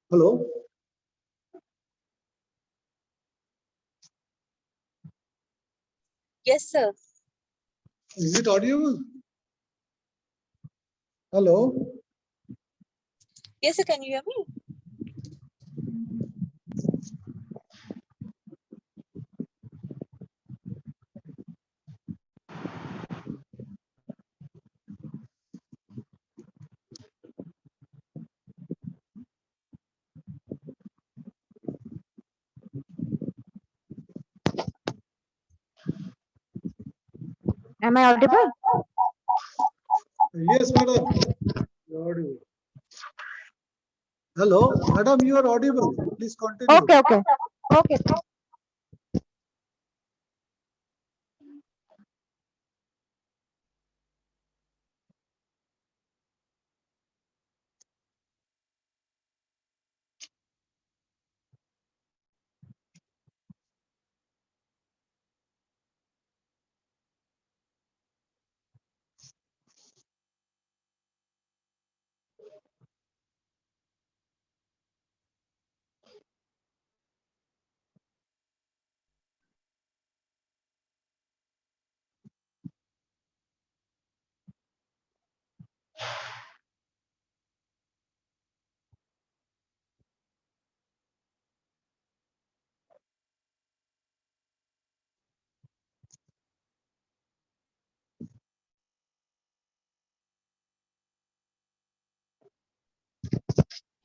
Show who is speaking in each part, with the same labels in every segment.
Speaker 1: Hello.
Speaker 2: Yes, sir.
Speaker 1: Is it audible? Hello.
Speaker 2: Yes, sir. Can you hear me?
Speaker 3: Am I audible?
Speaker 1: Yes, madam. You're audible. Hello, madam. You are audible. Please continue.
Speaker 3: Okay.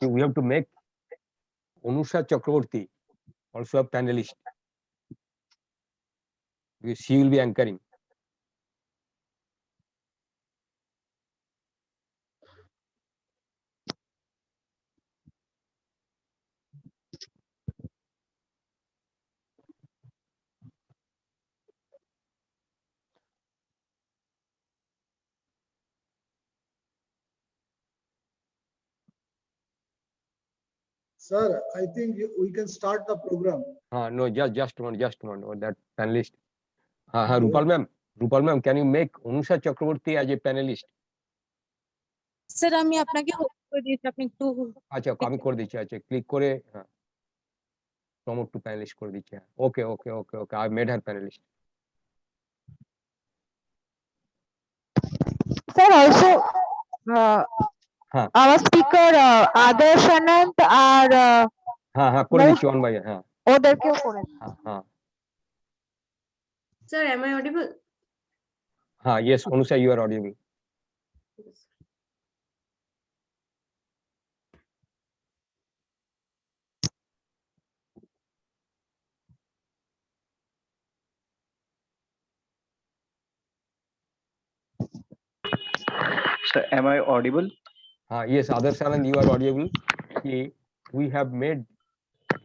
Speaker 4: We have to make Anusha Chakraborty also a panelist because she will be anchoring.
Speaker 1: Sir, I think we can start the program.
Speaker 4: No, just one. Oh, that panelist. Rupal ma'am, can you make Anusha Chakraborty as a panelist?
Speaker 2: Sir আমি আপনাকে hold করে দিয়েছি, আপনি একটু
Speaker 4: আচ্ছা আমি করে দিচ্ছি, আচ্ছা ক্লিক করে প্রমোট টু প্যানেলিস্ট করে দিচ্ছি। Okay I made her panelist.
Speaker 3: Sir, also our speaker Adarsh Anand are
Speaker 4: হ্যাঁ করে দিচ্ছি অন বাই। হ্যাঁ
Speaker 3: ওদেরকেও করে
Speaker 4: হ্যাঁ
Speaker 5: Sir, am I audible?
Speaker 4: yes Anusha, you are audible.
Speaker 6: Sir, am I audible?
Speaker 4: Yes, Adarsh Anand, you are audible. We have made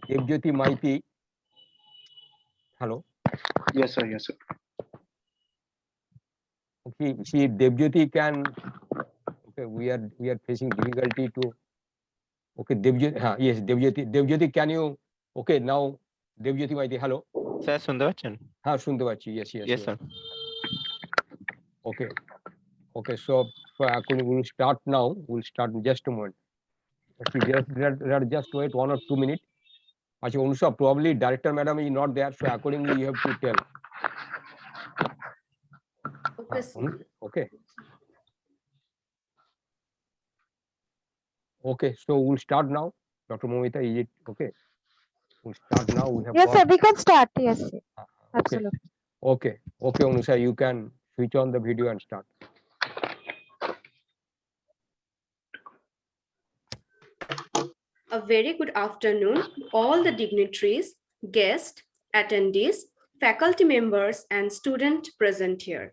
Speaker 4: Devjyoti Maiti. Hello.
Speaker 6: Yes, sir.
Speaker 4: Okay, she Devjyoti can. Okay, we are facing difficulty to. Okay, Devjyoti. Yes, Devjyoti, can you? Okay, now Devjyoti Maiti. Hello.
Speaker 7: Sir শুনতে পাচ্ছেন?
Speaker 4: হ্যাঁ শুনতে পাচ্ছি। Yes,
Speaker 7: sir.
Speaker 4: Okay, so we'll start now. We'll start in just a moment. Okay, just wait 1 or 2 minutes. Actually, Anusha, probably director madam is not there, so accordingly you have to tell.
Speaker 5: Okay.
Speaker 4: Okay, so we'll start now. Dr. Momita, is it okay? We'll start now. We have
Speaker 3: Yes, sir, we can start. Yes, absolutely.
Speaker 4: Okay, Anusha, you can switch on the video and start.
Speaker 5: A very good afternoon, all the dignitaries, guests, attendees, faculty members, and students present here.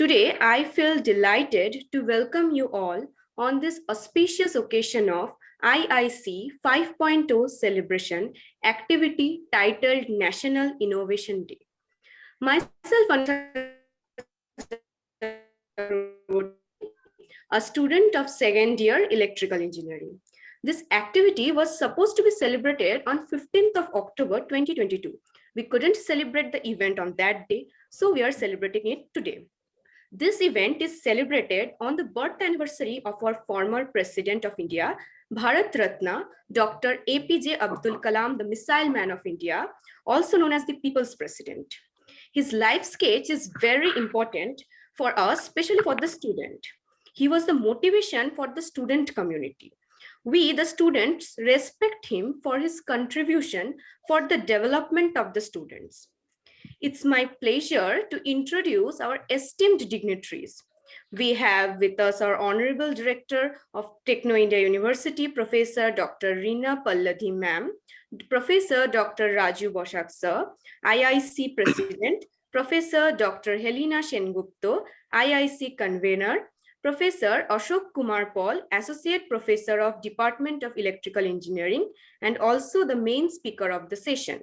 Speaker 5: Today, I feel delighted to welcome you all on this auspicious occasion of IIC 5.0 celebration activity titled National Innovation Day. Myself, a student of second year electrical engineering. This activity was supposed to be celebrated on 15th of October 2022. We couldn't celebrate the event on that day, so we are celebrating it today. This event is celebrated on the birth anniversary of our former President of India, Bharat Ratna, Dr. APJ Abdul Kalam, the Missile Man of India, also known as the People's President. His life sketch is very important for us, especially for the student. He was the motivation for the student community. We, the students, respect him for his contribution for the development of the students. It's my pleasure to introduce our esteemed dignitaries. We have with us our Honorable Director of Techno India University, Professor Dr. Reena Palladhi Ma'am, Professor Dr. Raju Bosak Sir, IIC President, Professor Dr. Helena Sengupta, IIC Convener, Professor Ashok Kumar Paul, Associate Professor of Department of Electrical Engineering, and also the main speaker of the session.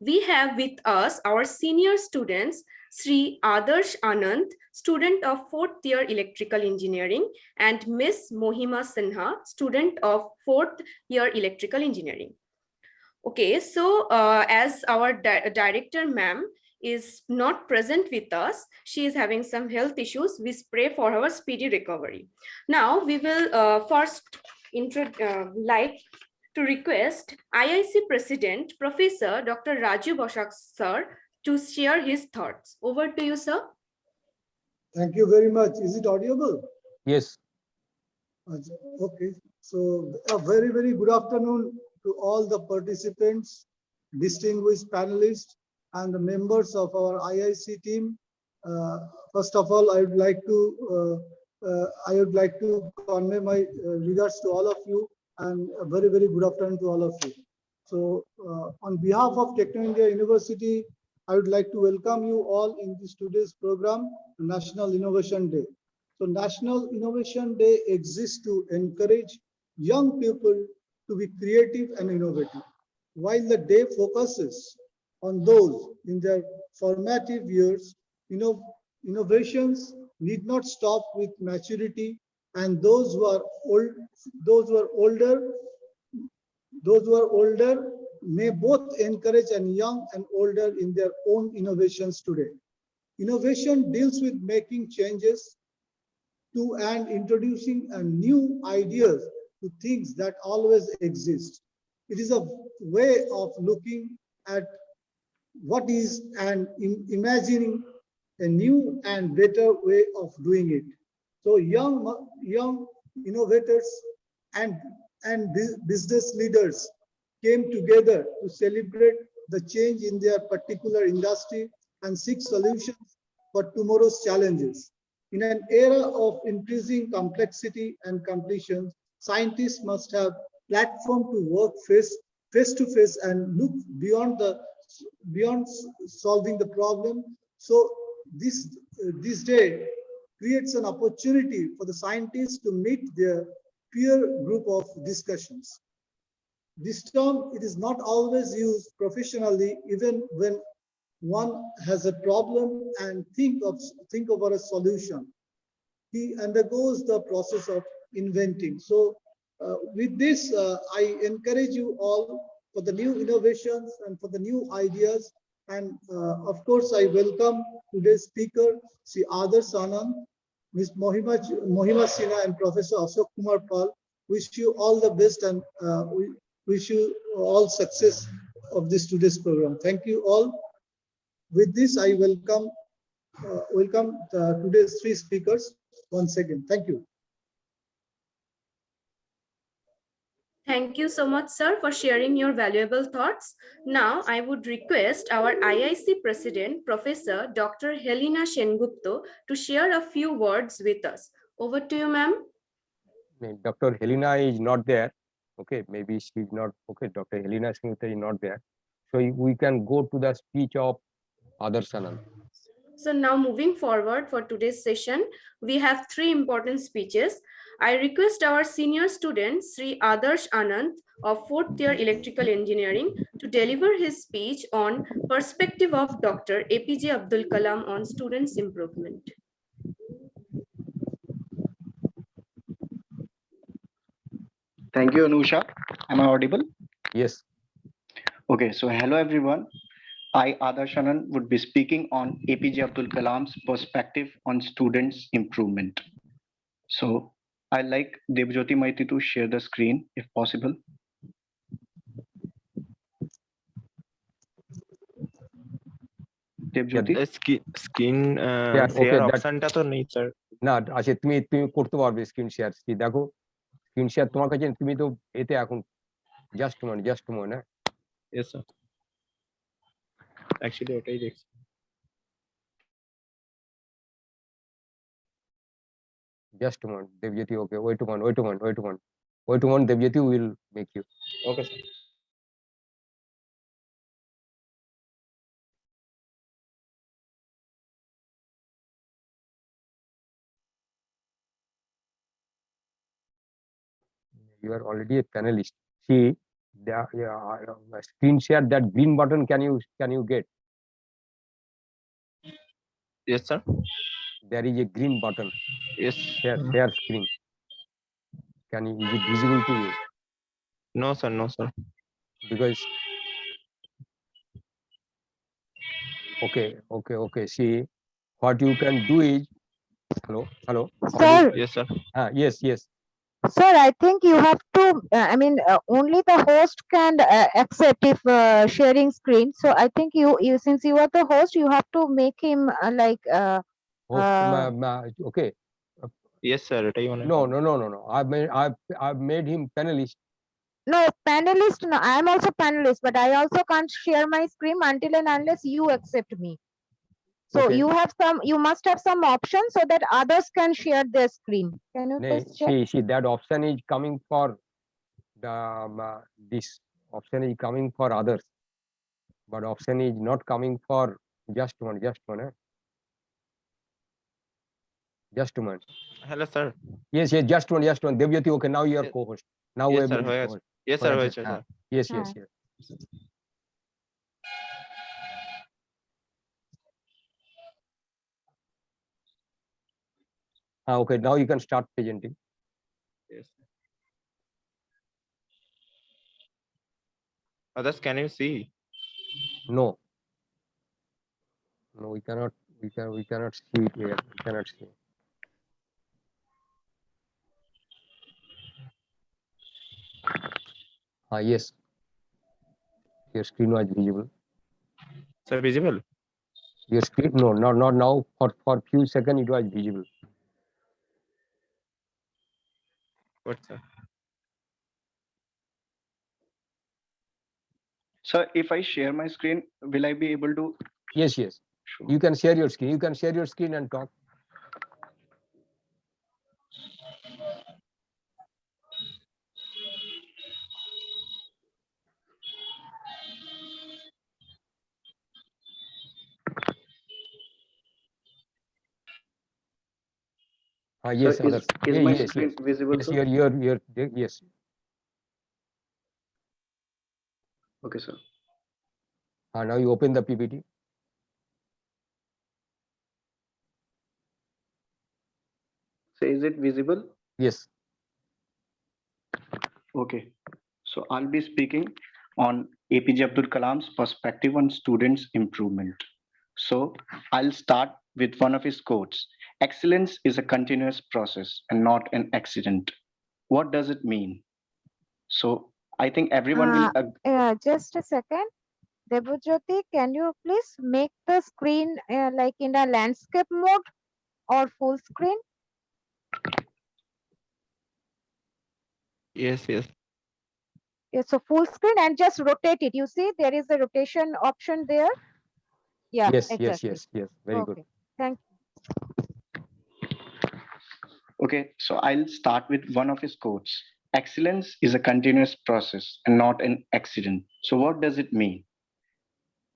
Speaker 5: We have with us our senior students, Sri Adarsh Anand, student of 4th year Electrical Engineering, and Miss Mohima Sinha, student of 4th year Electrical Engineering. Okay, so as our director ma'am is not present with us, she is having some health issues. We pray for her speedy recovery. Now we will first like to request IIC President, Professor Dr. Raju Bosak Sir, to share his thoughts. Over to you, sir.
Speaker 1: Thank you very much. Is it audible?
Speaker 4: Yes.
Speaker 1: Okay. So a very, very good afternoon to all the participants, distinguished panelists, and the members of our IIC team. First of all, I would like to convey my regards to all of you, and a very, very good afternoon to all of you. So on behalf of Techno India University, I would like to welcome you all in this today's program, National Innovation Day. So National Innovation Day exists to encourage young people to be creative and innovative. While the day focuses on those in their formative years, innovations need not stop with maturity, and those who are older may both encourage and young and older in their own innovations today. Innovation deals with making changes to and introducing new ideas to things that always exist. It is a way of looking at what is and imagining a new and better way of doing it. So young innovators and business leaders came together to celebrate the change in their particular industry and seek solutions for tomorrow's challenges. In an era of increasing complexity and completion, scientists must have platform to work face to face and look beyond solving the problem. So this day creates an opportunity for the scientists to meet their peer group of discussions. This term, it is not always used professionally, even when one has a problem and think about a solution. He undergoes the process of inventing. So with this, I encourage you all for the new innovations and for the new ideas. And of course, I welcome today's speaker, Sri Adarsh Anand, Ms. Mohima Sinha, and Professor Ashok Kumar Pal. Wish you all the best, and we wish you all success of this today's program. Thank you all. With this, I welcome today's three speakers once again. Thank you.
Speaker 5: Thank you so much, sir, for sharing your valuable thoughts. Now, I would request our IIC President, Professor Dr. Helena Sengupta, to share a few words with us. Over to you, ma'am.
Speaker 4: Dr. Helena is not there. Okay, maybe she's not. Okay, Dr. Helena Sengupta is not there. So we can go to the speech of Adarsh Anand.
Speaker 5: So now moving forward for today's session, we have three important speeches. I request our senior student, Sri Adarsh Anand of 4th year Electrical Engineering, to deliver his speech on perspective of Dr. APJ Abdul Kalam on students' improvement.
Speaker 6: Thank you, Anusha. Am I audible?
Speaker 4: Yes.
Speaker 6: Okay, so hello everyone. I, Adarsh Anand, would be speaking on APJ Abdul Kalam's perspective on students' improvement. So I like Debjyoti Maiti to share the screen if possible. Debjyoti?
Speaker 7: Screen
Speaker 4: Yeah, okay,
Speaker 7: share
Speaker 4: that-
Speaker 7: অপশনটা তো নেই sir.
Speaker 4: না আচ্ছা তুমি তুমি করতে পারবে screen share. দেখো স্ক্রিন শেয়ার তোমার কাছে, তুমি তো এতে এখন জাস্ট মনে হ্যাঁ।
Speaker 7: ইয়েস স্যার, অ্যাকচুয়ালি ওটাই দেখছি।
Speaker 4: Just a moment, Devjyoti. Okay, wait a moment. Devjyoti will make you.
Speaker 7: Okay sir.
Speaker 4: You are already a panelist. See, the screen share, that green button. Can you get?
Speaker 7: Yes sir.
Speaker 4: There is a green button.
Speaker 7: Yes.
Speaker 4: Share screen. Is it visible to you?
Speaker 7: No sir, no sir.
Speaker 4: Because okay. See, what you can do is, hello.
Speaker 3: Sir,
Speaker 7: yes sir.
Speaker 4: Yes.
Speaker 3: sir, I think you have to, only the host can accept if sharing screen. So I think you since you are the host, you have to make him
Speaker 4: Okay.
Speaker 7: Yes sir, এটাই মনে হয়।
Speaker 4: No. I've made him panelist.
Speaker 3: no panelist. No, I am also panelist, but I also can't share my screen until and unless you accept me. So
Speaker 4: Okay.
Speaker 3: you must have some option so that others can share their screen. Can you please check?
Speaker 4: See, that option is coming for the this option is coming for others, but option is not coming for just one. Just a moment.
Speaker 7: Hello sir.
Speaker 4: Yes, just one. Devjyoti, okay, now you are co-host. Now
Speaker 7: yes
Speaker 4: we
Speaker 7: sir, হয়ে গেছে। Yes sir, হয়েছে sir.
Speaker 4: Yes. Okay, now you can start presenting.
Speaker 7: Yes. Others, can you see?
Speaker 4: No, we cannot. We cannot see it here. We cannot see. Yes. Your screen was visible.
Speaker 7: Sir, visible?
Speaker 4: Your screen, no, not now. For few seconds it was visible.
Speaker 7: What, sir?
Speaker 6: So if I share my screen, will I be able to?
Speaker 4: Yes.
Speaker 6: Sure.
Speaker 4: You can share your screen. You can share your screen and talk. Yes,
Speaker 6: so is my screen visible?
Speaker 4: Yes,
Speaker 6: sir?
Speaker 4: yes.
Speaker 6: Okay, sir.
Speaker 4: Now you open the PPT.
Speaker 6: So is it visible?
Speaker 4: Yes.
Speaker 6: Okay. So I'll be speaking on APJ Abdul Kalam's perspective on students' improvement. So I'll start with one of his quotes. Excellence is a continuous process and not an accident. What does it mean? So I think everyone will
Speaker 3: Just a second. Debojyoti, can you please make the screen like in a landscape mode or full screen?
Speaker 7: Yes.
Speaker 3: Yeah, so full screen and just rotate it. You see there is a rotation option there. Yeah,
Speaker 4: Yes.
Speaker 3: exactly.
Speaker 4: Yes. Very good.
Speaker 3: Okay, thank you.
Speaker 6: Okay, so I'll start with one of his quotes. Excellence is a continuous process and not an accident. So what does it mean?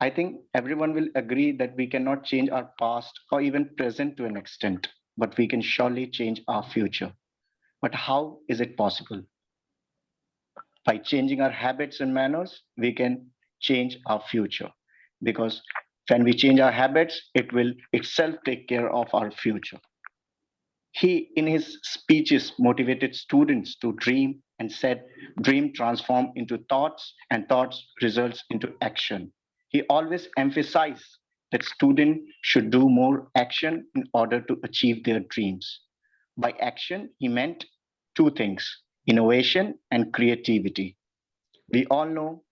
Speaker 6: I think everyone will agree that we cannot change our past or even present to an extent, but we can surely change our future. But how is it possible? By changing our habits and manners, we can change our future. Because when we change our habits, it will itself take care of our future. He, in his speeches, motivated students to dream and said, dream transform into thoughts and thoughts results into action. He always emphasized that students should do more action in order to achieve their dreams. By action, he meant two things: innovation and creativity. We all know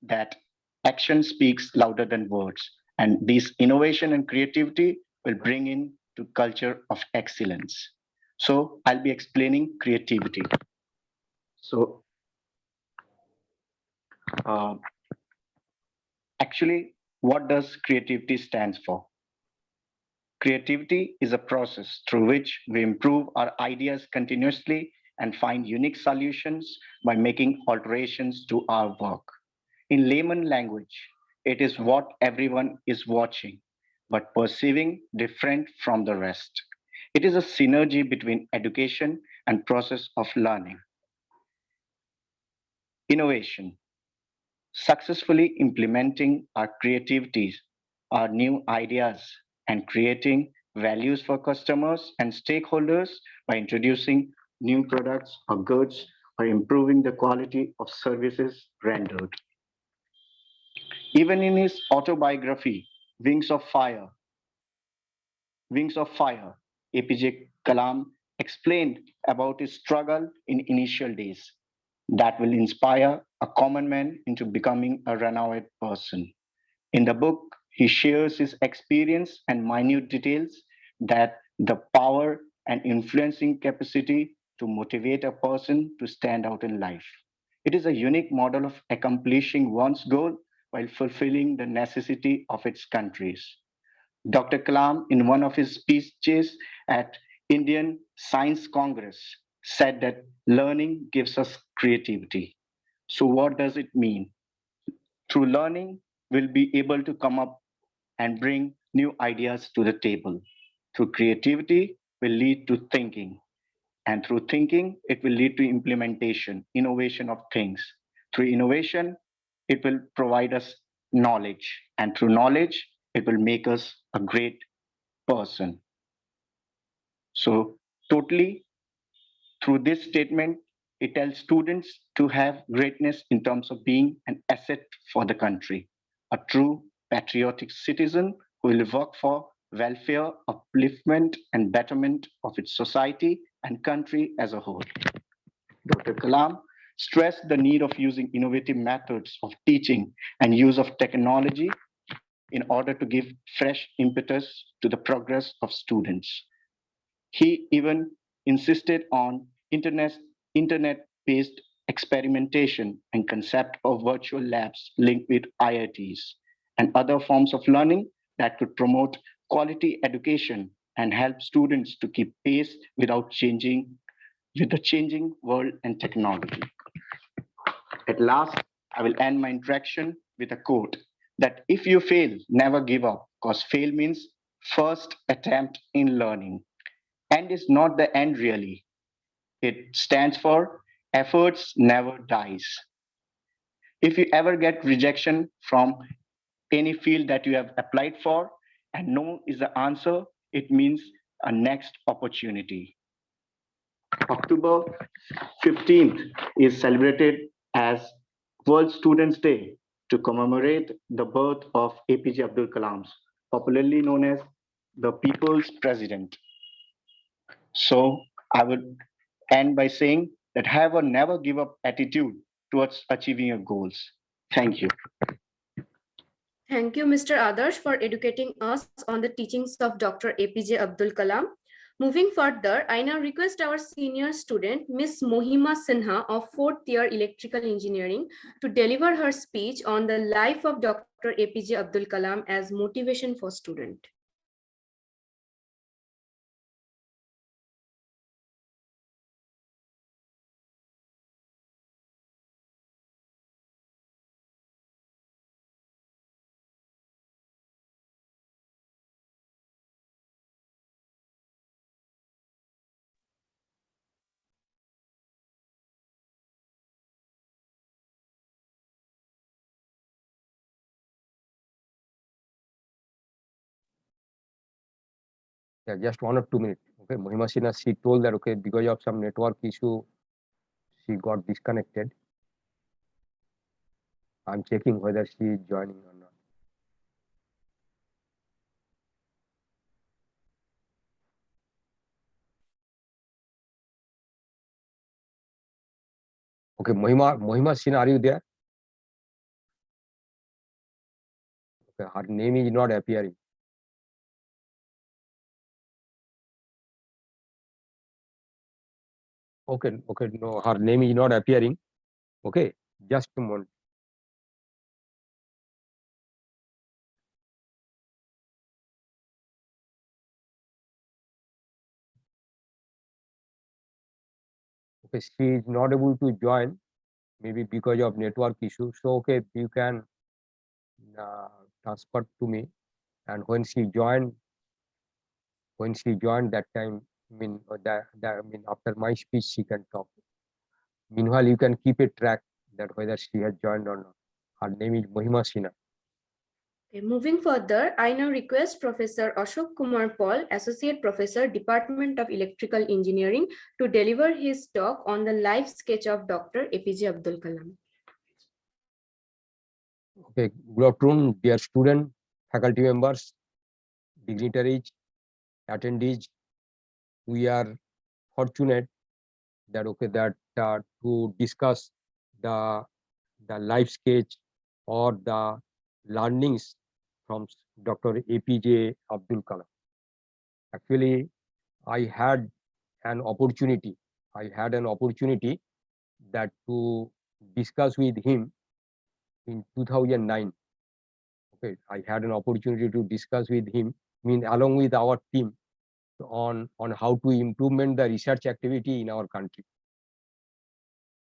Speaker 6: that action speaks louder than words, and this innovation and creativity will bring in to culture of excellence. So I'll be explaining creativity. So uh, actually, what does creativity stands for? Creativity is a process through which we improve our ideas continuously and find unique solutions by making alterations to our work. In layman language, it is what everyone is watching, but perceiving different from the rest. It is a synergy between education and process of learning. Innovation, successfully implementing our creativities, our new ideas, and creating values for customers and stakeholders by introducing new products or goods or improving the quality of services rendered. Even in his autobiography, Wings of Fire, Wings of Fire, APJ Kalam explained about his struggle in initial days that will inspire a common man into becoming a renowned person. In the book, he shares his experience and minute details that the power and influencing capacity to motivate a person to stand out in life. It is a unique model of accomplishing one's goal while fulfilling the necessity of its countries. Dr. Kalam, in one of his speeches at Indian Science Congress, said that learning gives us creativity. So what does it mean? Through learning, we'll be able to come up and bring new ideas to the table. Through creativity, will lead to thinking. And through thinking, it will lead to implementation, innovation of things. Through innovation, it will provide us knowledge. And through knowledge, it will make us a great person. So, totally through this statement, it tells students to have greatness in terms of being an asset for the country, a true patriotic citizen who will work for welfare, upliftment, and betterment of its society and country as a whole. Dr. Kalam stressed the need of using innovative methods of teaching and use of technology in order to give fresh impetus to the progress of students. He even insisted on internet-based experimentation and concept of virtual labs linked with IITs and other forms of learning that could promote quality education and help students to keep pace without changing with the changing world and technology. At last, I will end my interaction with a quote that if you fail, never give up, because fail means first attempt in learning. And is not the end really. It stands for efforts never dies. If you ever get rejection from any field that you have applied for and no is the answer, it means a next opportunity. October 15th is celebrated as World Students' Day to commemorate the birth of APJ Abdul Kalam, popularly known as the People's President. So I would end by saying that have a never give up attitude towards achieving your goals. Thank you.
Speaker 5: Thank you, Mr. Adarsh, for educating us on the teachings of Dr. APJ Abdul Kalam. Moving further, I now request our senior student, Ms. Mohima Sinha of 4th year Electrical Engineering to deliver her speech on the life of Dr. APJ Abdul Kalam as motivation for student.
Speaker 4: Yeah, just 1 or 2 minutes. Okay, Mohima Sinha, she told that okay, because of some network issue, she got disconnected. I'm checking whether she is joining or not. Okay, Mohima Sinha, are you there? Okay, her name is not appearing. Okay, no, her name is not appearing. Okay, just a moment. Okay, she is not able to join, maybe because of network issue. So, okay, you can transfer to me, and when she joined that time, I mean, after my speech, she can talk. Meanwhile, you can keep a track that whether she has joined or not. Her name is Mohima Sinha.
Speaker 5: Okay, moving further, I now request Professor Ashok Kumar Paul, Associate Professor, Department of Electrical Engineering, to deliver his talk on the life sketch of Dr. APJ Abdul Kalam.
Speaker 4: Okay, good afternoon, dear student, faculty members, dignitaries, attendees. We are fortunate that to discuss the life sketch or the learnings from Dr. APJ Abdul Kalam. Actually, I had an opportunity. That to discuss with him in 2009. Okay, I had an opportunity to discuss with him, along with our team, on how to improvement the research activity in our country.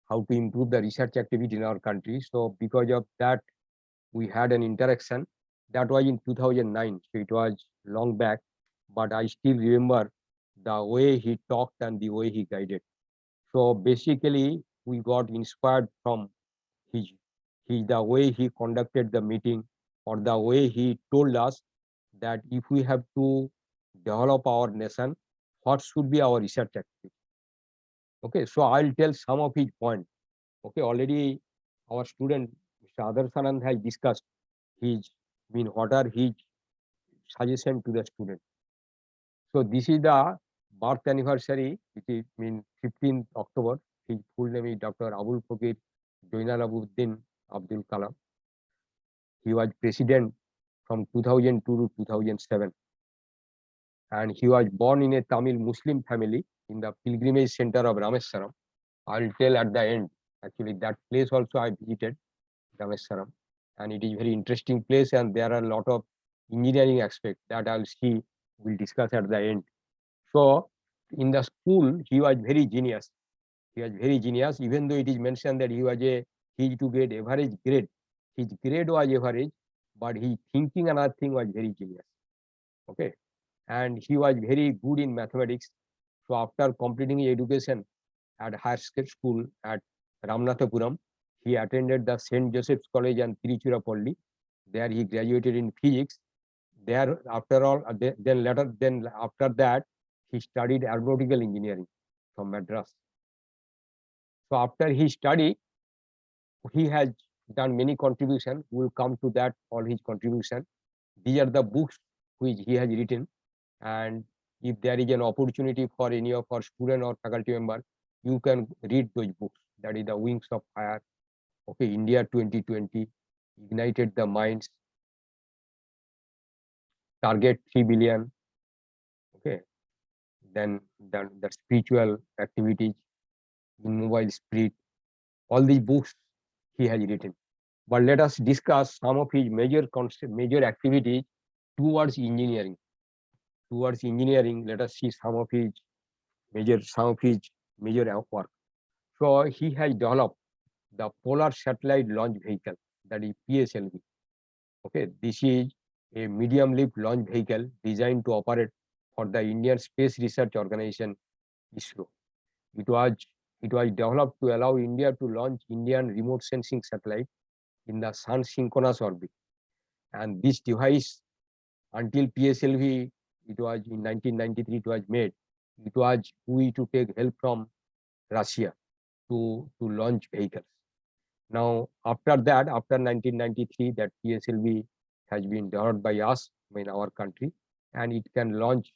Speaker 4: How to improve the research activity in our country. So because of that, we had an interaction. That was in 2009. So it was long back, but I still remember the way he talked and the way he guided. So basically, we got inspired from the way he conducted the meeting, or the way he told us that if we have to develop our nation, what should be our research activity. Okay, so I'll tell some of his points. Okay, already our student Mr. Adarsh Anand has discussed what are his suggestion to the student. So this is the birth anniversary, which is 15th October. His full name is Dr. Abul Fakir Joinalabuddin Abdul Kalam. He was president from 2002 to 2007. And he was born in a Tamil Muslim family in the pilgrimage center of Rameswaram. I'll tell at the end. Actually, that place also I visited, Rameswaram. And it is very interesting place, and there are a lot of engineering aspects that we'll discuss at the end. So in the school, he was very genius. Even though it is mentioned that he used to get average grade. His grade was average, but his thinking and other thing was very genius. Okay. And he was very good in mathematics. So after completing his education at higher school at Ramanathapuram, he attended the St. Joseph's College and Tiruchirappalli. There he graduated in physics. There, after that, he studied aeronautical engineering from Madras. So after he studied, he has done many contributions. We will come to that, all his contribution. These are the books which he has written. And if there is an opportunity for any of our student or faculty member, you can read those books. That is the Wings of Fire. Okay, India 2020, Ignited the Minds, Target 3 billion. Okay, then the spiritual activities, Immobile Spirit. All these books he has written. But let us discuss some of his major activities towards engineering. Let us see some of his major work. So he has developed the Polar Satellite Launch Vehicle, that is PSLV. Okay, this is a medium lift launch vehicle designed to operate for the Indian Space Research Organization, ISRO. It was developed to allow India to launch Indian remote sensing satellite in the sun synchronous orbit. And this device, until PSLV, it was in 1993, it was made. It was we to take help from Russia to launch vehicles. Now, after that, after 1993, that PSLV has been developed by us in our country, and it can launch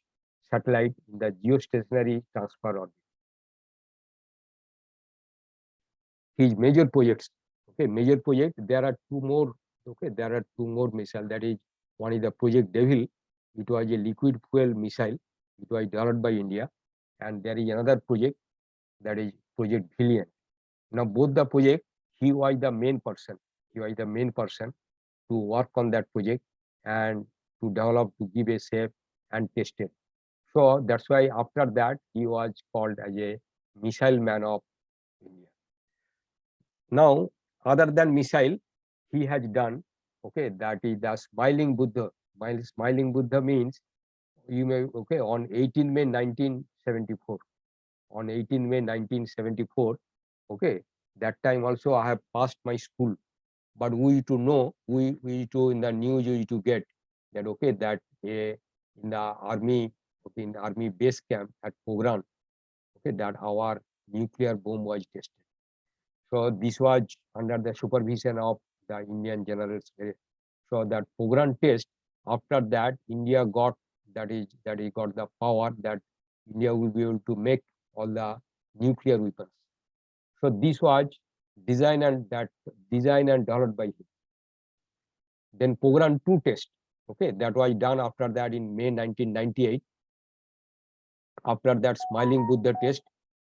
Speaker 4: satellite in the geostationary transfer orbit. his major projects. Okay, major project. There are two more. Okay, there are two more missile. That is, one is the Project Devil. It was a liquid fuel missile. It was developed by India, and there is another project, that is Project Valiant. Now both the project, he was the main person. He was the main person to work on that project and to develop, to give a shape and test it. So that's why after that he was called as a missile man of India. Now, other than missile, he has done, okay, that is the smiling Buddha. Smiling Buddha means, you may, okay, on 18 May 1974. On 18 May 1974, okay, that time also I have passed my school. But we to know, we to in the news we to get that, okay, that in the army, okay, in the army base camp at Pokhran, okay, that our nuclear bomb was tested. So this was under the supervision of the Indian generals. So that Pokhran test, after that India got, that is got the power that India will be able to make all the nuclear weapons. So this was designed and developed by him. Then Pokhran 2 test, okay, that was done after that in May 1998. After that Smiling Buddha test,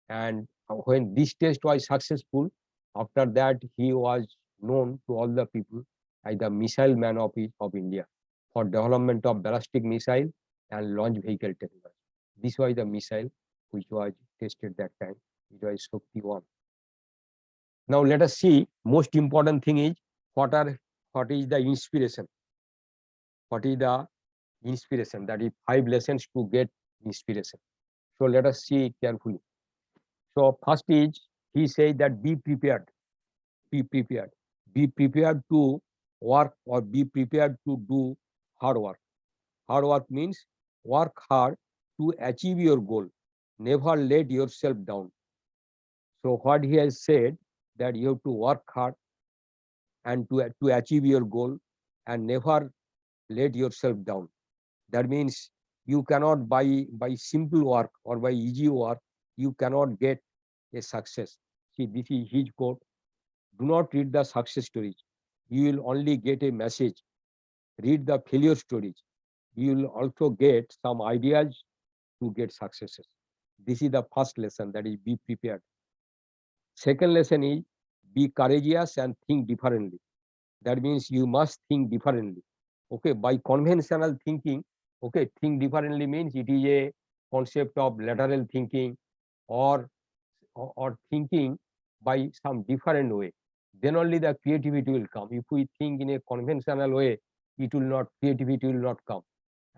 Speaker 4: and when this test was successful, after that he was known to all the people as the missile man of India for development of ballistic missile and launch vehicle technology. This was the missile which was tested that time. It was Shakti 1. Now let us see, most important thing is what is the inspiration? What is the inspiration? That is 5 lessons to get inspiration. So let us see carefully. So first is, he says that be prepared, be prepared, be prepared to work or be prepared to do hard work. Hard work means work hard to achieve your goal. Never let yourself down. So what he has said, that you have to work hard and to achieve your goal and never let yourself down. That means you cannot by simple work or by easy work, you cannot get a success. See, this is his quote. Do not read the success stories. You will only get a message. Read the failure stories. You will also get some ideas to get successes. This is the first lesson, that is be prepared. Second lesson is be courageous and think differently. That means you must think differently. Okay, by conventional thinking, okay, think differently means it is a concept of lateral thinking or thinking by some different way. Then only the creativity will come. If we think in a conventional way, it will not, creativity will not come.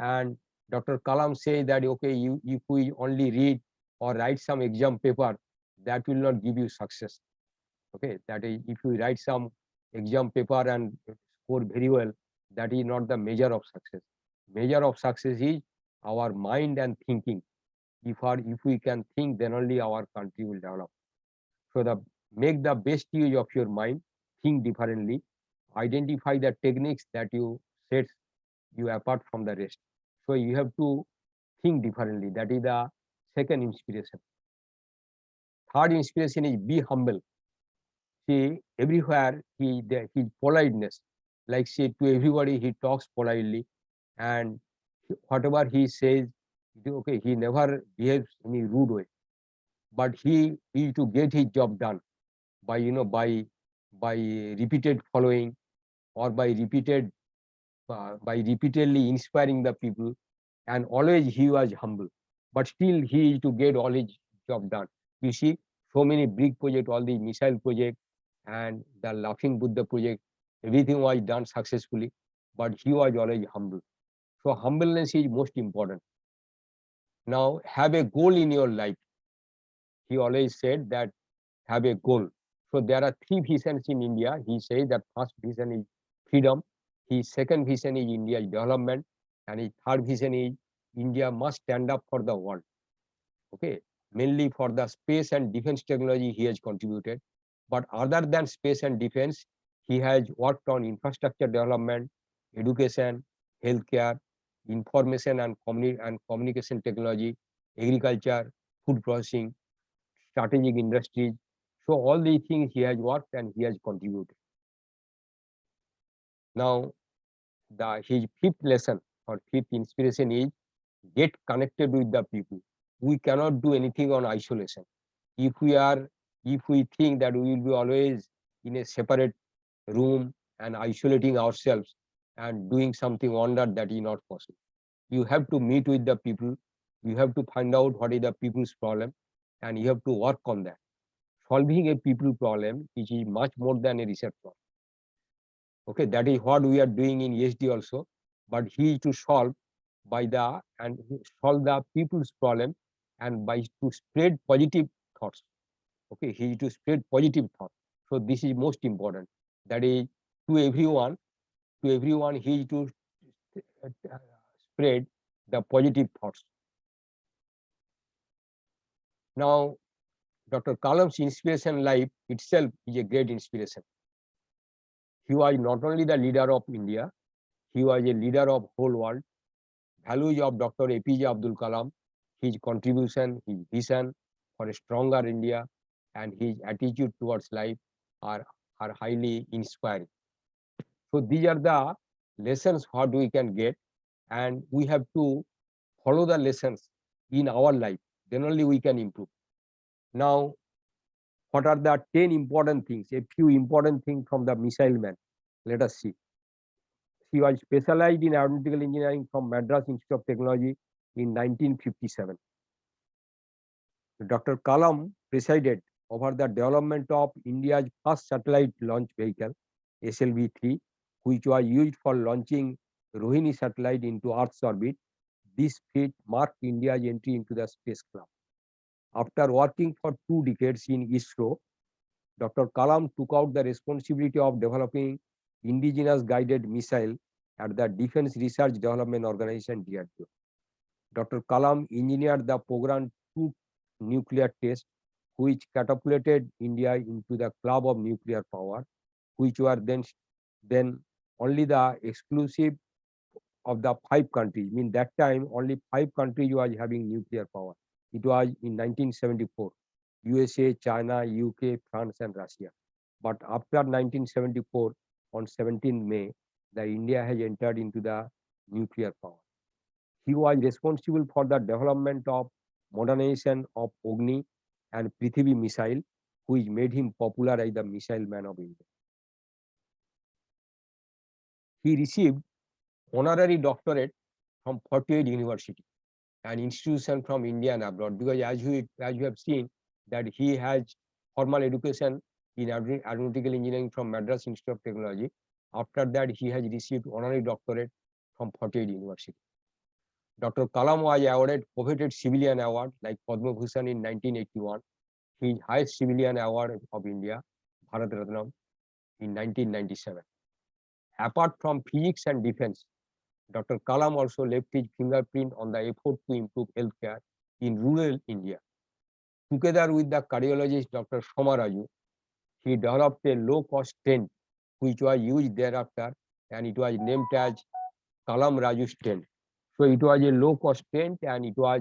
Speaker 4: And Dr. Kalam say that, okay, if we only read or write some exam paper, that will not give you success. Okay, that is, if you write some exam paper and score very well, that is not the measure of success. Measure of success is our mind and thinking. If we can think, then only our country will develop. So make the best use of your mind, think differently, identify the techniques that you set you apart from the rest. So you have to think differently. That is the second inspiration. Third inspiration is be humble. See, everywhere his politeness, like say to everybody he talks politely, and whatever he says, okay, he never behaves in a rude way, but he to get his job done by by repeated following or by repeatedly inspiring the people, and always he was humble, but still he to get all his job done. You see, so many big project, all the missile project and the Laughing Buddha project, everything was done successfully, but he was always humble. So humbleness is most important. Now have a goal in your life. He always said that have a goal. So there are 3 visions in India. He says that first vision is freedom, his second vision is India's development, and his third vision is India must stand up for the world. Okay, mainly for the space and defense technology he has contributed. But other than space and defense, he has worked on infrastructure development, education, healthcare, information and communication technology, agriculture, food processing, strategic industries. So all these things he has worked and he has contributed. Now, his fifth lesson or fifth inspiration is get connected with the people. We cannot do anything on isolation. If we think that we will be always in a separate room and isolating ourselves and doing something wonder, that is not possible. You have to meet with the people. You have to find out what is the people's problem, and you have to work on that. Solving a people problem, which is much more than a research problem. Okay, that is what we are doing in ESD also, but he is to solve solve the people's problem and by to spread positive thoughts. Okay, he is to spread positive thoughts. So this is most important. That is to everyone he is to spread the positive thoughts. Now, Dr. Kalam's inspiration life itself is a great inspiration. He was not only the leader of India, he was a leader of whole world. Values of Dr. APJ Abdul Kalam, his contribution, his vision for a stronger India, and his attitude towards life are highly inspiring. So these are the lessons what we can get, and we have to follow the lessons in our life. Then only we can improve. Now, what are the 10 important things? A few important things from the missile man. Let us see. He was specialized in aeronautical engineering from Madras Institute of Technology in 1957. Dr. Kalam presided over the development of India's first satellite launch vehicle, SLV-3, which was used for launching Rohini satellite into Earth's orbit. This feat marked India's entry into the space club. After working for 2 decades in ISRO, Dr. Kalam took out the responsibility of developing indigenous guided missile at the Defense Research Development Organization, DRDO. Dr. Kalam engineered the program 2 nuclear test, which catapulted India into the club of nuclear power, which were then only the exclusive of the 5 countries. I mean, that time only 5 countries was having nuclear power. It was in 1974, USA, China, UK, France, and Russia. But after 1974, on 17 May, the India has entered into the nuclear power. He was responsible for the development of modernization of Agni and Prithvi missile, which made him popular as the missile man of India. He received honorary doctorate from 48 university and institution from India and abroad, because as you have seen that he has formal education in aeronautical engineering from Madras Institute of Technology. After that, he has received honorary doctorate from 48 university. Dr. Kalam was awarded coveted civilian award like Padma Bhushan in 1981, his highest civilian award of India, Bharat Ratnam, in 1997. Apart from physics and defense, Dr. Kalam also left his fingerprint on the effort to improve healthcare in rural India. Together with the cardiologist Dr. Somaraju, he developed a low-cost stent which was used thereafter, and it was named as Kalam Raju stent. So it was a low-cost stent, and it was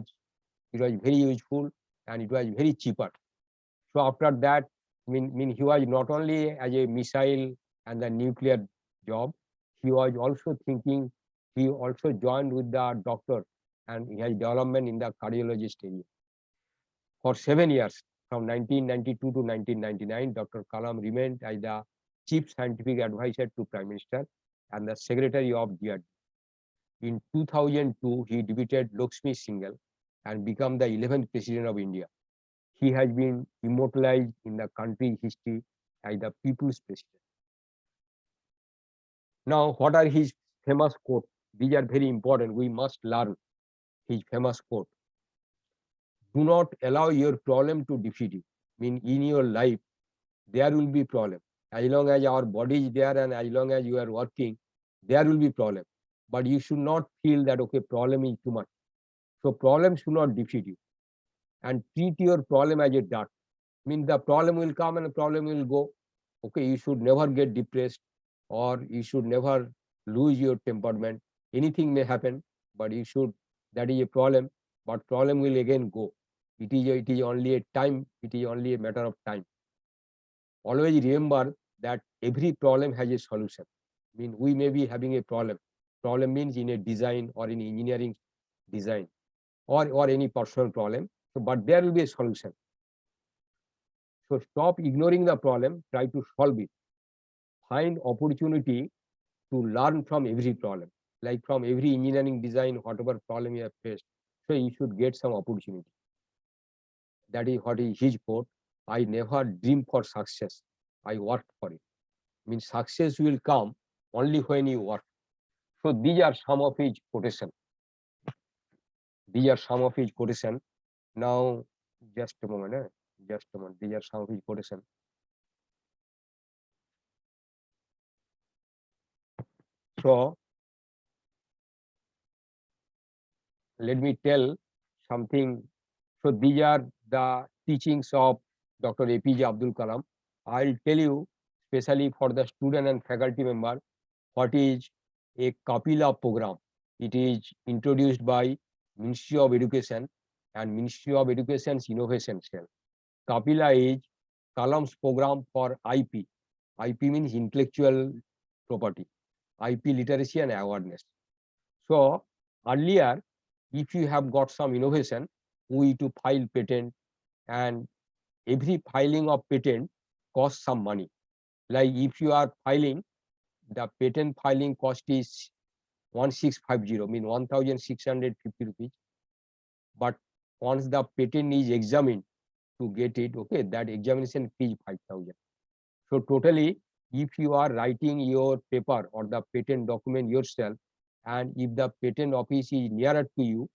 Speaker 4: very useful, and it was very cheaper. So after that, he was not only as a missile and the nuclear job, he was also thinking. He also joined with the doctor, and he has development in the cardiologist area. For 7 years, from 1992 to 1999, Dr. Kalam remained as the chief scientific advisor to Prime Minister and the secretary of DRDO. In 2002, he defeated Lakshmi Singhal and became the 11th president of India. He has been immortalized in the country history as the people's president. Now, what are his famous quotes? These are very important. We must learn his famous quote. Do not allow your problem to defeat you. In your life, there will be problem. As long as our body is there and as long as you are working, there will be problem. But you should not feel that, okay, problem is too much. So problem should not defeat you. And treat your problem as a dart. The problem will come and the problem will go. Okay, you should never get depressed, or you should never lose your temperament. Anything may happen, but that is a problem, but problem will again go. It is only a time, it is only a matter of time. always remember that every problem has a solution. I mean, we may be having a problem. Problem means in a design or in engineering design or any personal problem. So, but there will be a solution. So stop ignoring the problem, try to solve it. Find opportunity to learn from every problem, like from every engineering design, whatever problem you have faced. So you should get some opportunity. That is what is his quote. I never dream for success. I worked for it. Means success will come only when you work. So these are some of his quotation. These are some of his quotation. Now, just a moment. Just a moment. These are some of his quotation. So let me tell something. So these are the teachings of Dr. APJ Abdul Kalam. I'll tell you, especially for the student and faculty member, what is a Kapila program. It is introduced by Ministry of Education and Ministry of Education's Innovation Cell. Kapila is Kalam's program for IP. IP means intellectual property, IP literacy and awareness. So earlier, if you have got some innovation, we to file patent, and every filing of patent costs some money. Like if you are filing, the patent filing cost is 1650, mean 1650 rupees. But once the patent is examined to get it, okay, that examination fee is 5000. So totally, if you are writing your paper or the patent document yourself, and if the patent office is nearer to you,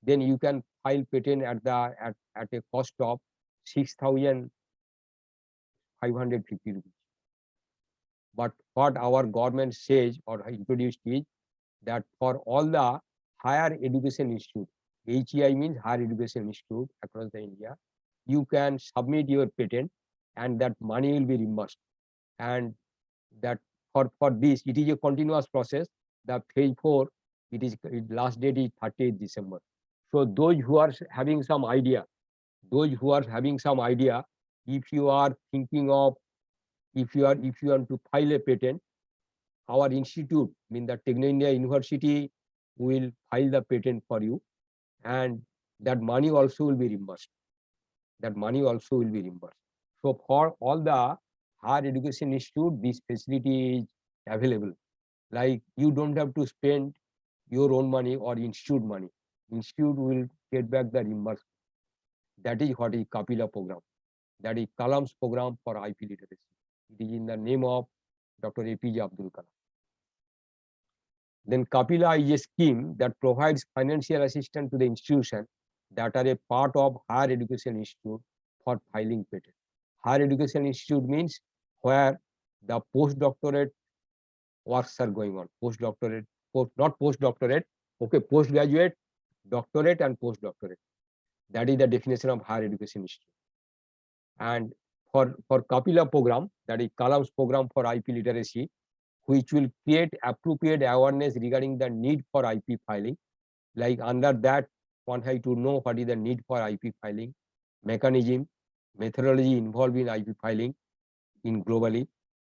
Speaker 4: then you can file patent at a cost of 6550 rupees. But what our government says or introduced is that for all the higher education institute, HEI means higher education institute across the India, you can submit your patent and that money will be reimbursed. And that for this, it is a continuous process. The phase 4, last date is 30th December. So those who are having some idea, if you are thinking of, if you want to file a patent, our institute, the Techno India University, will file the patent for you, and that money also will be reimbursed. So for all the higher education institute, this facility is available. Like you don't have to spend your own money or institute money. Institute will get back the reimbursement. That is what is Kapila program. That is Kalam's program for IP literacy. It is in the name of Dr. APJ Abdul Kalam. Then Kapila is a scheme that provides financial assistance to the institution that are a part of higher education institute for filing patent. Higher education institute means where the postdoctorate works are going on. Postdoctorate, not postdoctorate, okay, postgraduate, doctorate and postdoctorate. That is the definition of higher education institute. And for Kapila program, that is Kalam's program for IP literacy, which will create appropriate awareness regarding the need for IP filing. Like under that, one has to know what is the need for IP filing, mechanism, methodology involved in IP filing in globally,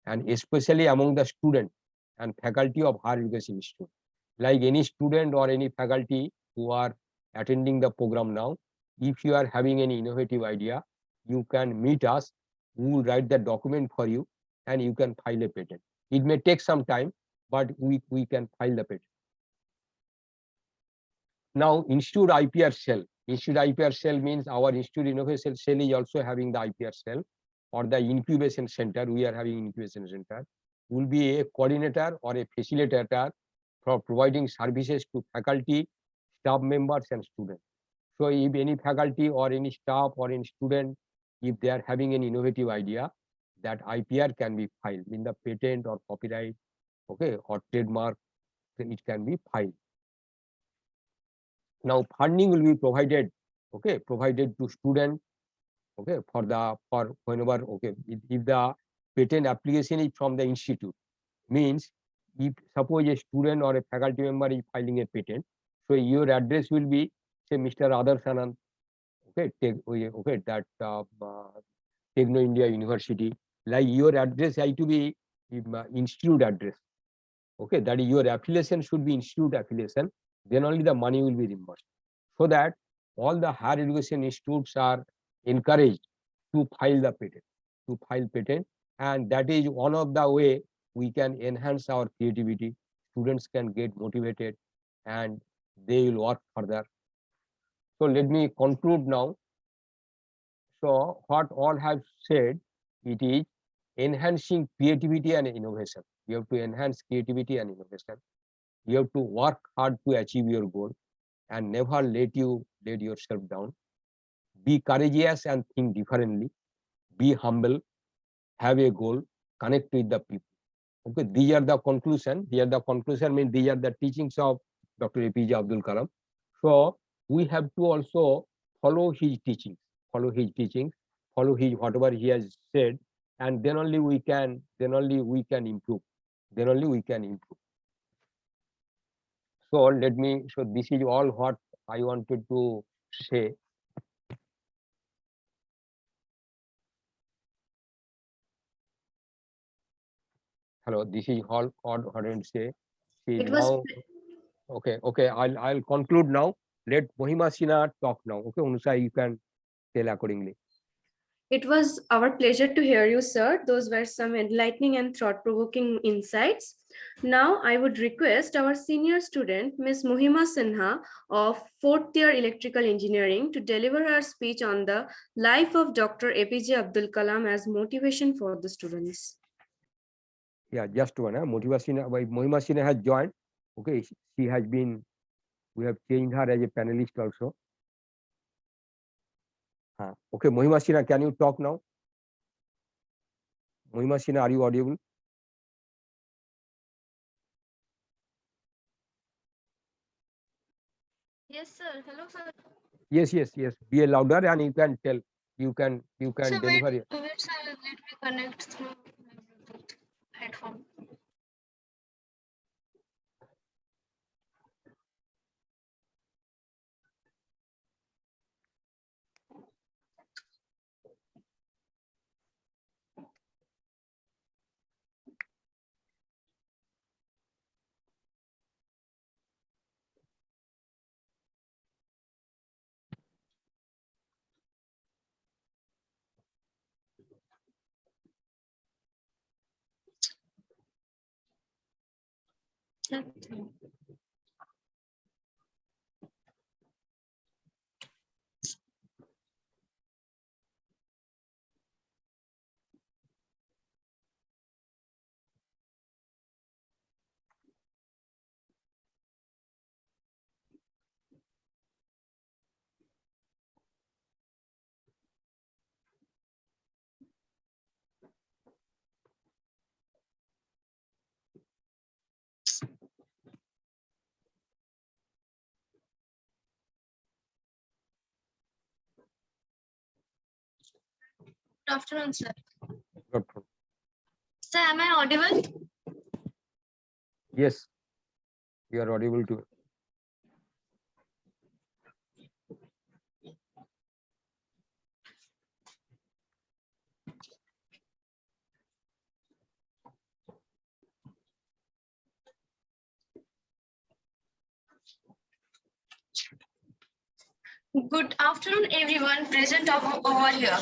Speaker 4: and especially among the student and faculty of higher education institute. Like any student or any faculty who are attending the program now, if you are having any innovative idea, you can meet us. We will write the document for you and you can file a patent. It may take some time, but we can file the patent. Now, Institute IPR cell. Institute IPR cell means our Institute Innovation Cell is also having the IPR cell, or the incubation center. We are having incubation center. Will be a coordinator or a facilitator for providing services to faculty, staff members, and students. So, if any faculty or any staff or any student, if they are having an innovative idea, that IPR can be filed in the patent or copyright, okay, or trademark, it can be filed. Now funding will be provided, okay, provided to student, okay, for whenever, okay, if the patent application is from the institute, means if suppose a student or a faculty member is filing a patent, so your address will be say Mr. Adarsh Anand, okay, that Techno India University, Like your address has to be institute address. Okay, that is your affiliation should be institute affiliation. Then only the money will be reimbursed. So that all the higher education institutes are encouraged to file the patent, and that is one of the way we can enhance our creativity. Students can get motivated and they will work further. So let me conclude now. So what all have said, it is enhancing creativity and innovation. You have to enhance creativity and innovation. You have to work hard to achieve your goal and never let yourself down. Be courageous and think differently. Be humble, have a goal, connect with the people. Okay, these are the conclusion. These are the conclusion means these are the teachings of Dr. APJ Abdul Kalam. So we have to also follow his teachings, follow his whatever he has said, and then only we can improve. Then only we can improve. So this is all what I wanted to say. Hello, this is all what I want to say. See
Speaker 5: It was
Speaker 4: now, okay, I'll conclude now. Let Mohima Sinha talk now. Okay, Unusa, you can tell accordingly.
Speaker 5: It was our pleasure to hear you, sir. Those were some enlightening and thought-provoking insights. Now, I would request our senior student, Ms. Mohima Sinha of 4th year Electrical Engineering, to deliver her speech on the life of Dr. APJ Abdul Kalam as motivation for the students.
Speaker 4: Yeah, just one. Mohima Sinha has joined. Okay, she has been. We have changed her as a panelist also. Okay, Mohima Sinha, can you talk now? Mohima Sinha, are you audible?
Speaker 8: Yes, sir. Hello, sir.
Speaker 4: Yes. Be louder and you can tell. You can
Speaker 8: Sir,
Speaker 4: deliver it.
Speaker 8: wait, sir. Let me connect through my Bluetooth headphone. Good afternoon, sir. Sir, am I audible?
Speaker 4: Yes, you are audible to.
Speaker 8: Good afternoon, everyone present over here.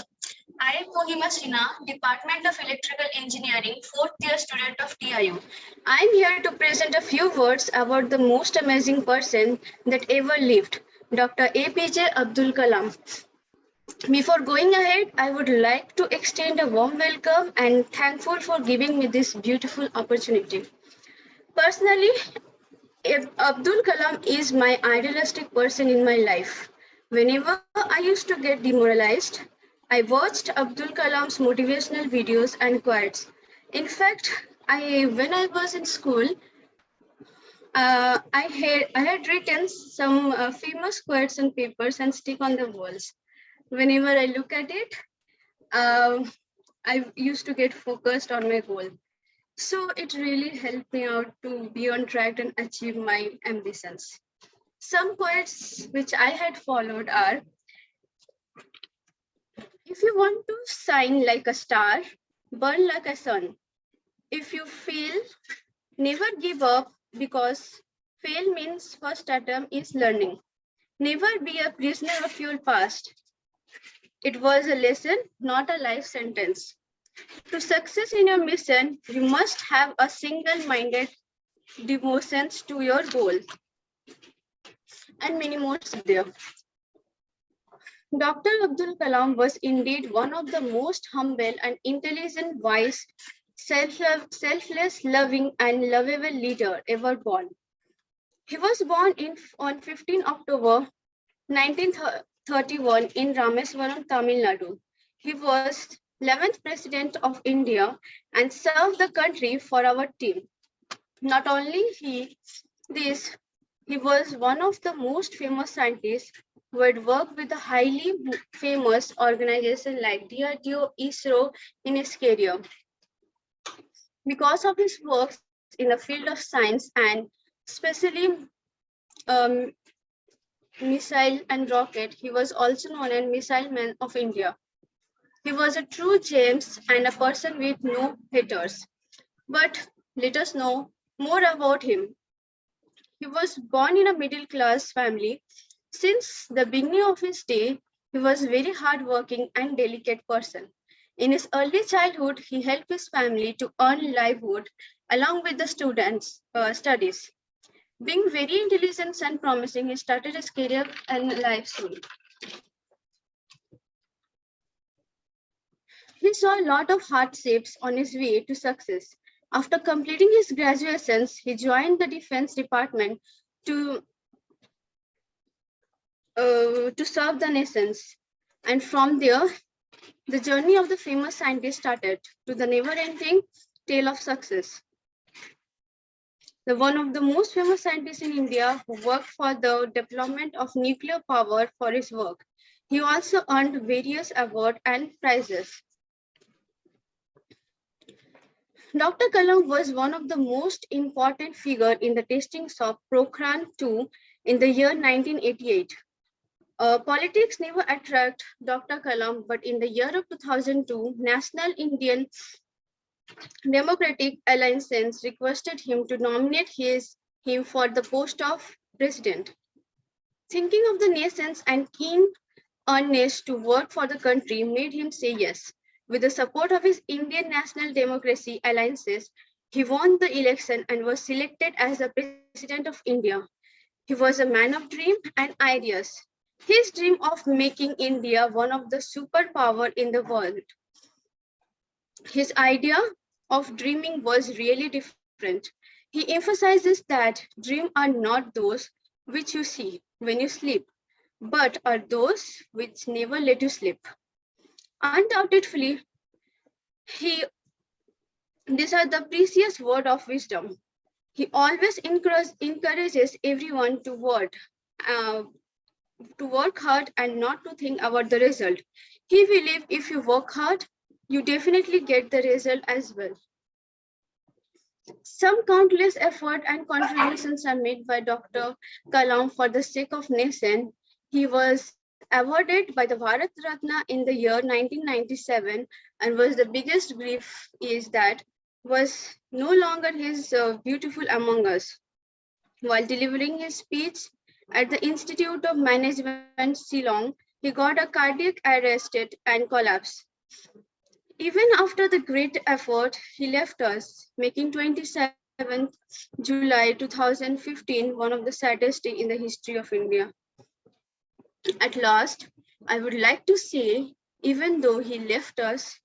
Speaker 8: I am Mohima Sinha, Department of Electrical Engineering, 4th year student of TIU. I am here to present a few words about the most amazing person that ever lived, Dr. APJ Abdul Kalam. Before going ahead, I would like to extend a warm welcome and thankful for giving me this beautiful opportunity. Personally, Abdul Kalam is my idealistic person in my life. Whenever I used to get demoralized, I watched Abdul Kalam's motivational videos and quotes. In fact, when I was in school, I had written some famous quotes on papers and stick on the walls. Whenever I look at it, I used to get focused on my goal. So it really helped me out to be on track and achieve my ambitions. Some quotes which I had followed are, if you want to shine like a star, burn like a sun. If you fail, never give up because fail means first attempt is learning. Never be a prisoner of your past. It was a lesson, not a life sentence. To success in your mission, you must have a single-minded devotion to your goal. And many more there. Dr. Abdul Kalam was indeed one of the most humble and intelligent, wise, selfless, loving, and lovable leader ever born. He was born on 15 October 1931 in Rameswaram, Tamil Nadu. He was 11th President of India and served the country for our team. Not only this, he was one of the most famous scientists who had worked with a highly famous organization like DRDO, ISRO in his career. Because of his works in the field of science and especially missile and rocket, he was also known as Missile Man of India. He was a true James and a person with no haters. But let us know more about him. He was born in a middle class family. Since the beginning of his day, he was a very hardworking and delicate person. In his early childhood, he helped his family to earn livelihood along with the students' studies. Being very intelligent and promising, he started his career and life soon. He saw a lot of hardships on his way to success. After completing his graduations, he joined the Defense Department to serve the nations. And from there, the journey of the famous scientist started to the never-ending tale of success. One of the most famous scientists in India who worked for the development of nuclear power for his work. He also earned various awards and prizes. Dr. Kalam was one of the most important figures in the testings of Pokhran 2 in the year 1988. Politics never attracted Dr. Kalam, but in the year of 2002, National Indian Democratic Alliance requested him to nominate him for the post of president. Thinking of the nations and keen earnestness to work for the country made him say yes. With the support of his Indian National Democracy Alliances, he won the election and was selected as the President of India. He was a man of dream and ideas. His dream of making India one of the superpower in the world. His idea of dreaming was really different. He emphasizes that dreams are not those which you see when you sleep, but are those which never let you sleep. Undoubtedly, these are the precious word of wisdom. He always encourages everyone to work hard and not to think about the result. He believes if you work hard, you definitely get the result as well. Some countless effort and contributions are made by Dr. Kalam for the sake of nation. He was awarded by the Bharat Ratna in the year 1997 and was the biggest grief is that was no longer his beautiful among us. While delivering his speech at the Institute of Management, Shillong, he got a cardiac arrest and collapsed. Even after the great effort, he left us, making 27th July 2015 one of the saddest days in the history of India. At last, I would like to say, even though he left us,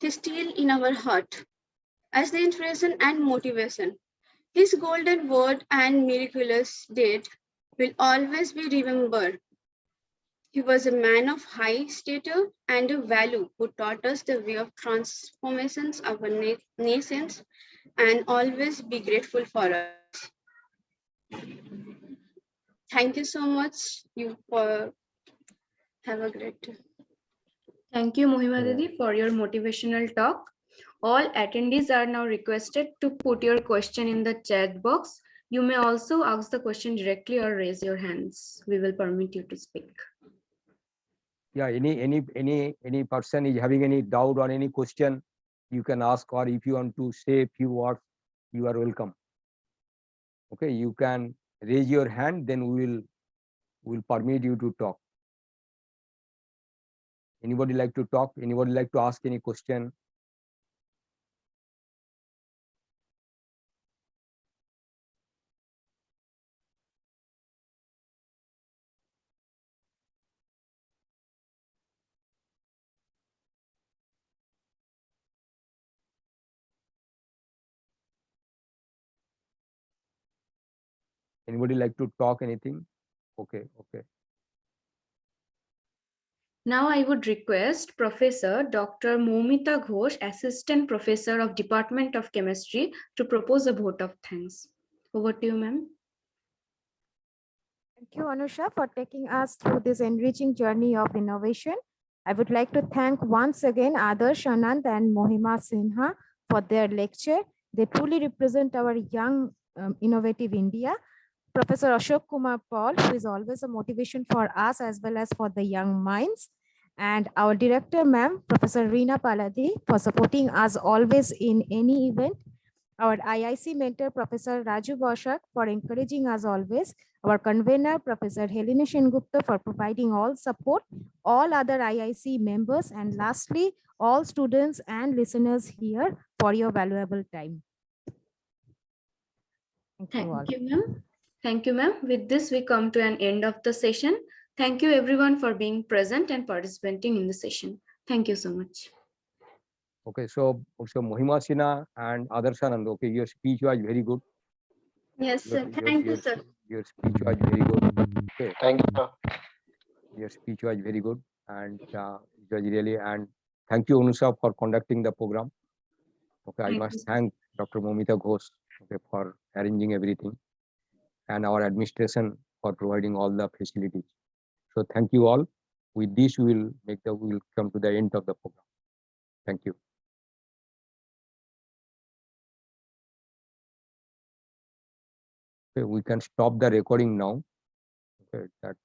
Speaker 8: he's still in our heart as the inspiration and motivation. His golden word and miraculous deed will always be remembered. He was a man of high stature and a value who taught us the way of transformations of our nations and always be grateful for us. Thank you so much. You for have a great day.
Speaker 5: Thank you, Mohima Didi, for your motivational talk. All attendees are now requested to put your question in the chat box. You may also ask the question directly or raise your hands. We will permit you to speak.
Speaker 4: Yeah, any person is having any doubt or any question, you can ask, or if you want to say a few words, you are welcome. Okay, you can raise your hand, then we will permit you to talk. Anybody like to talk? Anybody like to ask any question? Anybody like to talk anything? Okay, okay.
Speaker 5: Now I would request Professor Dr. Moumita Ghosh, Assistant Professor of Department of Chemistry, to propose a vote of thanks. Over to you, ma'am.
Speaker 3: Thank you, Anusha, for taking us through this enriching journey of innovation. I would like to thank once again Adarsh Anand and Mohima Sinha for their lecture. They truly represent our young, innovative India. Professor Ashok Kumar Paul, who is always a motivation for us as well as for the young minds. And our director, ma'am, Professor Reena Paladi, for supporting us always in any event. Our IIC mentor, Professor Raju Boshak, for encouraging us always. Our convener, Professor Helena Shengupta, for providing all support. All other IIC members. And lastly, all students and listeners here for your valuable time. Thank you all.
Speaker 5: Thank you, ma'am. Thank you, ma'am. With this, we come to an end of the session. Thank you, everyone, for being present and participating in the session. Thank you so much.
Speaker 4: Okay, so Mohima Sinha and Adarsh Anand, okay, your speech was very good.
Speaker 8: Yes, sir. Thank you, sir.
Speaker 4: Your speech was very good. Okay,
Speaker 6: Thank you, sir.
Speaker 4: your speech was very good, and it was really, and thank you, Anusha, for conducting the program. Okay, I
Speaker 5: Thank
Speaker 4: must
Speaker 5: you, sir.
Speaker 4: thank Dr. Momita Ghosh, okay, for arranging everything, and our administration for providing all the facilities. So thank you all. With this, we will come to the end of the program. Thank you. Okay, we can stop the recording now. Okay, that